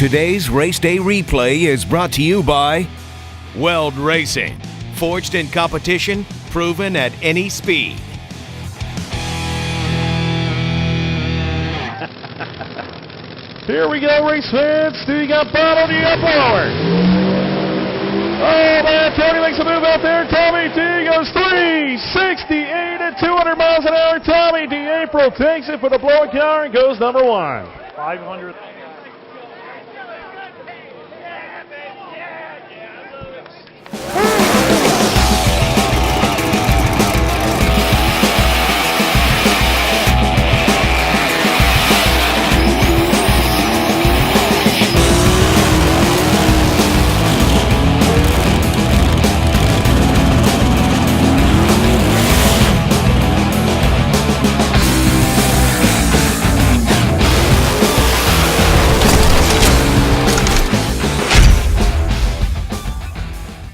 Today's race day replay is brought to you by Weld Racing. Forged in competition, proven at any speed. Here we go, race fans. Stu, you got bottle, you got blower. Oh, man, Tony makes a move out there. Tommy D goes 368 at 200 miles an hour. Tommy D. April takes it for the blowing car and goes number one. 500th